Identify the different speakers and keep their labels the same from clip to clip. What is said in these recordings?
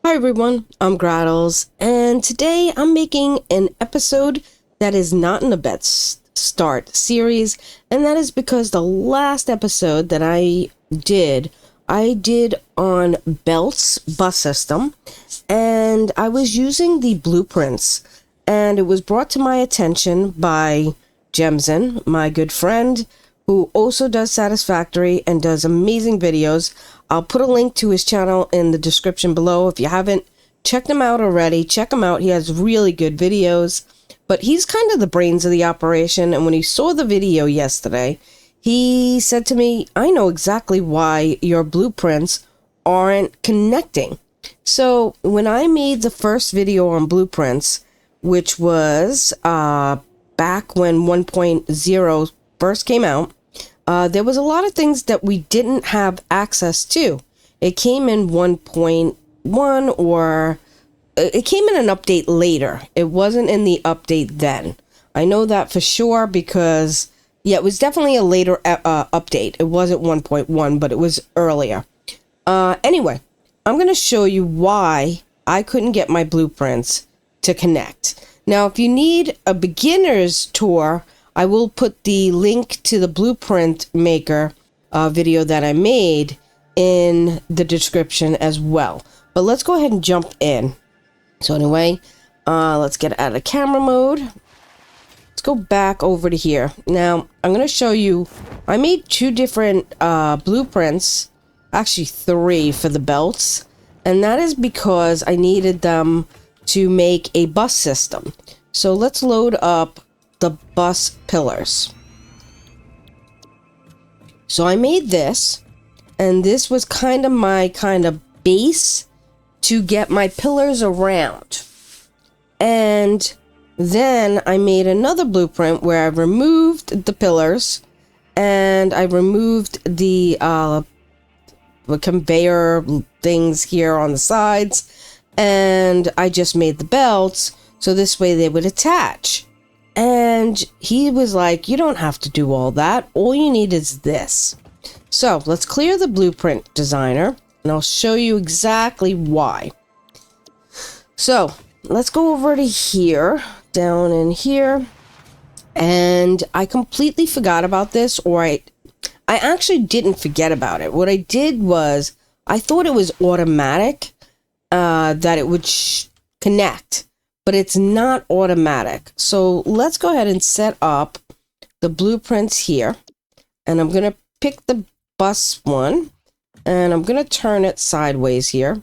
Speaker 1: Hi everyone, I'm Grahtles, and today I'm making an episode that is not in the Start series, and that is because the last episode that I did on Belt's bus system, and I was using the blueprints, and it was brought to my attention by Jemson, my good friend, who also does Satisfactory and does amazing videos. I'll put a link to his channel in the description below. If you haven't checked him out already, check him out. He has really good videos, but he's kind of the brains of the operation. And when he saw the video yesterday, he said to me, I know exactly why your blueprints aren't connecting. So when I made the first video on blueprints, which was back when 1.0 first came out, there was a lot of things that we didn't have access to. It came in 1.1 or it came in an update later. It wasn't in the update then. I know that for sure because, yeah, it was definitely a later update. It wasn't 1.1, but it was earlier. Anyway, I'm going to show you why I couldn't get my blueprints to connect. Now, if you need a beginner's tour, I will put the link to the blueprint maker video that I made in the description as well. But let's go ahead and jump in. So anyway, let's get out of camera mode. Let's go back over to here. Now, I'm going to show you, I made two different blueprints, actually three for the belts. And that is because I needed them to make a bus system. So let's load up the bus pillars. So I made this, and this was kind of my base to get my pillars around. And then I made another blueprint where I removed the pillars and I removed the conveyor things here on the sides, and I just made the belts so this way they would attach. And he was like, you don't have to do all that. All you need is this. So let's clear the blueprint designer and I'll show you exactly why. So let's go over to here, down in here. And I completely forgot about this, or I actually didn't forget about it. What I did was I thought it was automatic, that it would connect. But it's not automatic. So let's go ahead and set up the blueprints here. And I'm going to pick the bus one. And I'm going to turn it sideways here.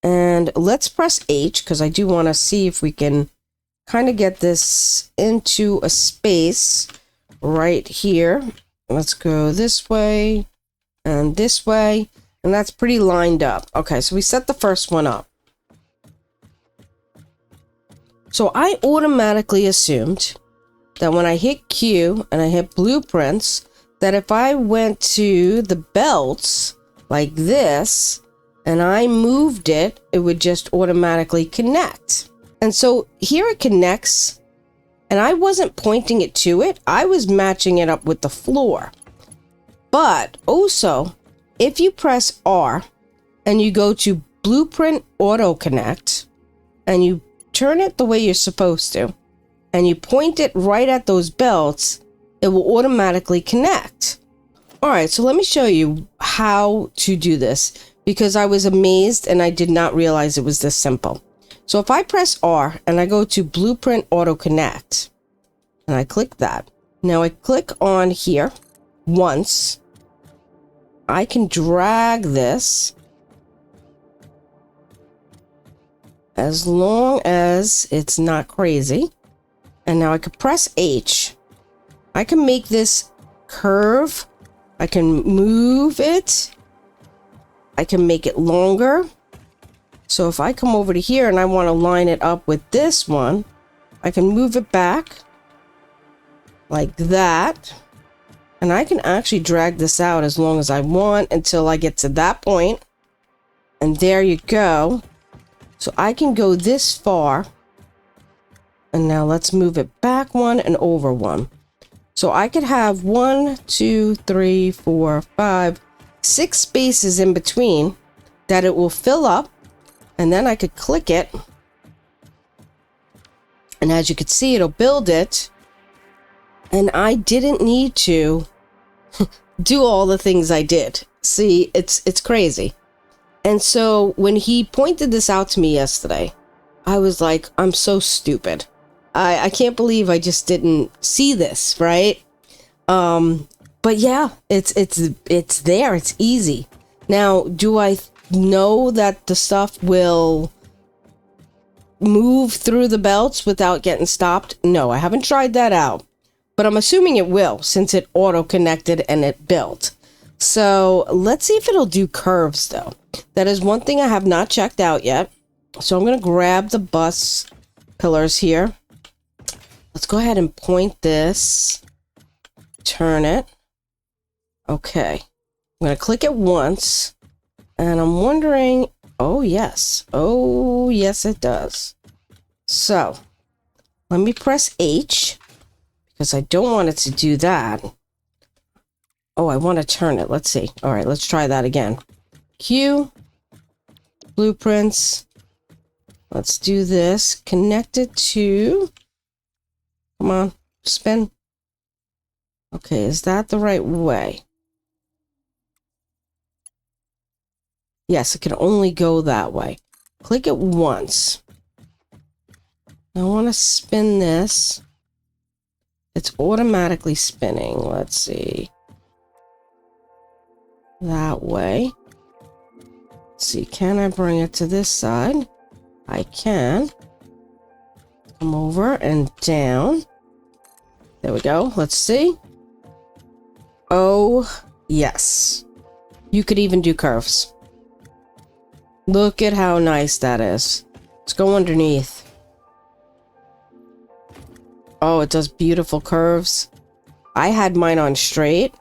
Speaker 1: And let's press H because I do want to see if we can kind of get this into a space right here. Let's go this way and this way. And that's pretty lined up. Okay, so we set the first one up. So I automatically assumed that when I hit Q and I hit blueprints, that if I went to the belts like this and I moved it, it would just automatically connect. And so here it connects, and I wasn't pointing it to it. I was matching it up with the floor. But also, if you press R and you go to Blueprint Auto Connect and you turn it the way you're supposed to, and you point it right at those belts, it will automatically connect. All right, so let me show you how to do this, because I was amazed and I did not realize it was this simple. So if I press R and I go to Blueprint Auto Connect, and I click that, now I click on here once, I can drag this as long as it's not crazy. And now I can press H. I can make this curve. I can move it. I can make it longer. So if I come over to here and I want to line it up with this one, I can move it back like that. And I can actually drag this out as long as I want until I get to that point. And there you go. So I can go this far. And now let's move it back one and over one. So I could have 1, 2, 3, 4, 5, 6 spaces in between that it will fill up. And then I could click it. And as you can see, it'll build it. And I didn't need to do all the things I did. See, it's crazy. And so when he pointed this out to me yesterday, I was like, I'm so stupid. I can't believe I just didn't see this, right? But yeah, it's there. It's easy. Now, do I know that the stuff will move through the belts without getting stopped? No, I haven't tried that out. But I'm assuming it will, since it auto-connected and it built. So let's see if it'll do curves, though. That is one thing I have not checked out yet. So I'm going to grab the bus pillars here. Let's go ahead and point this. Turn it. Okay. I'm going to click it once. And I'm wondering... Oh, yes. Oh, yes, it does. So, let me press H. Because I don't want it to do that. Oh, I want to turn it. Let's see. All right, let's try that again. Q. Blueprints. Let's do this. Connect it to... Come on. Spin. Okay, is that the right way? Yes, it can only go that way. Click it once. I want to spin this. It's automatically spinning. Let's see. That way. Let's see, can I bring it to this side? I can. Come over and down. There we go. Let's see. Oh, yes. You could even do curves. Look at how nice that is. Let's go underneath. Oh, it does beautiful curves. I had mine on straight,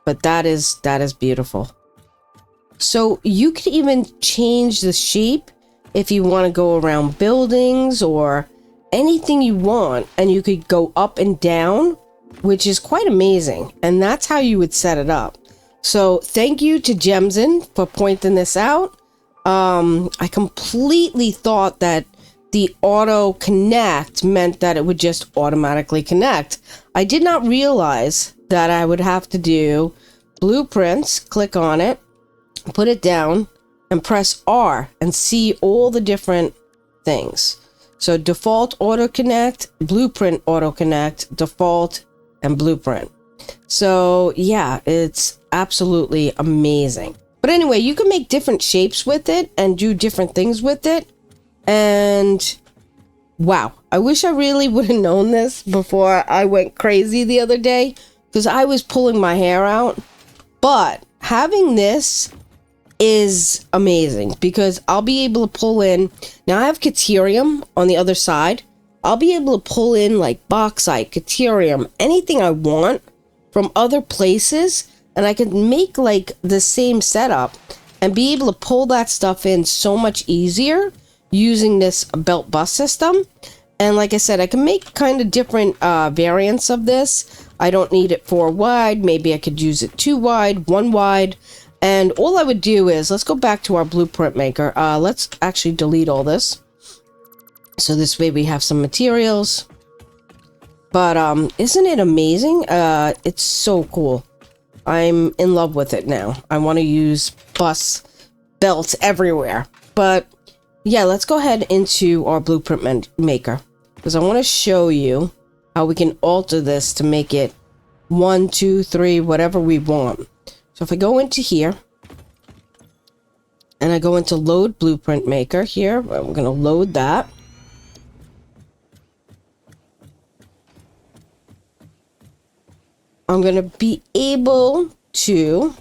Speaker 1: but that is beautiful. So you could even change the shape if you want to go around buildings or anything you want, and you could go up and down, which is quite amazing. And that's how you would set it up. So thank you to Jemson for pointing this out. I completely thought that the auto connect meant that it would just automatically connect. I did not realize that I would have to do blueprints, click on it, put it down, and press R and see all the different things. So default auto connect, blueprint auto connect, default, and blueprint. So yeah, it's absolutely amazing. But anyway, you can make different shapes with it and do different things with it. And wow, I wish I really would have known this before I went crazy the other day, because I was pulling my hair out. But having this is amazing, because I'll be able to pull in. Now I have Caterium on the other side. I'll be able to pull in like bauxite, Caterium, anything I want from other places. And I can make like the same setup and be able to pull that stuff in so much easier using this belt bus system. And like I said, I can make kind of different variants of this. I don't need it 4 wide. Maybe I could use it 2 wide, 1 wide. And all I would do is, let's go back to our blueprint maker. Let's actually delete all this. So this way we have some materials. But isn't it amazing? It's so cool. I'm in love with it now. I want to use bus belts everywhere. But yeah, let's go ahead into our blueprint maker, because I want to show you how we can alter this to make it 1, 2, 3, whatever we want. So if I go into here and I go into load blueprint maker here, I'm going to load that. I'm going to be able to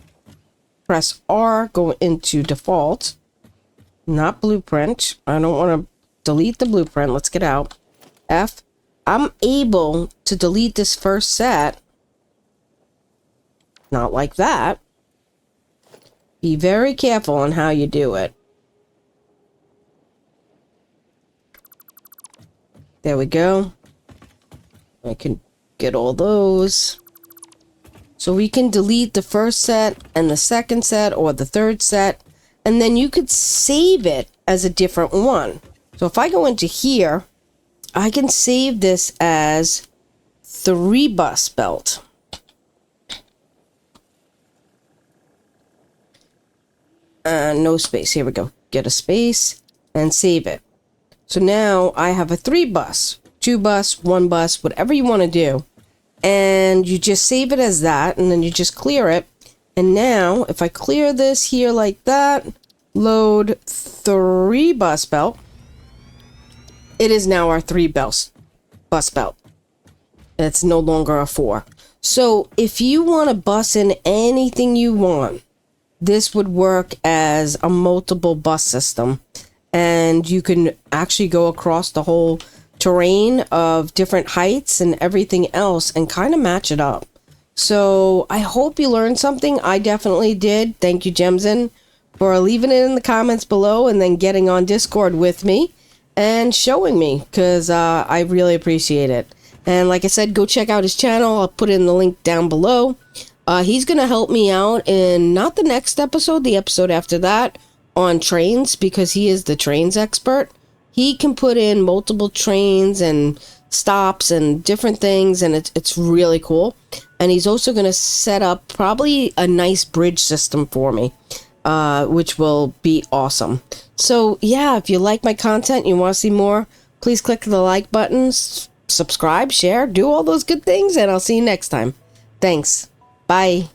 Speaker 1: press R, go into default, not blueprint. I don't want to delete the blueprint. Let's get out. F. I'm able to delete this first set. Not like that. Be very careful on how you do it. There we go. I can get all those. So we can delete the first set and the second set or the third set, and then you could save it as a different one. So if I go into here, I can save this as 3 bus belt. No space. Here we go. Get a space and save it. So now I have a 3 bus, 2 bus, 1 bus, whatever you want to do. And you just save it as that, and then you just clear it. And now if I clear this here like that, load 3 bus belt, it is now our 3 bus belt. It's no longer a 4. So if you want to bus in anything you want, this would work as a multiple bus system, and you can actually go across the whole terrain of different heights and everything else and kind of match it up. So I hope you learned something. I definitely did. Thank you, Jemzen, for leaving it in the comments below and then getting on Discord with me and showing me, because I really appreciate it. And like I said, go check out his channel. I'll put in the link down below. He's going to help me out in not the next episode, the episode after that, on trains, because he is the trains expert. He can put in multiple trains and stops and different things, and it's really cool. And he's also going to set up probably a nice bridge system for me, which will be awesome. So yeah, if you like my content, you want to see more, please click the like button, subscribe, share, do all those good things, and I'll see you next time. Thanks. Bye.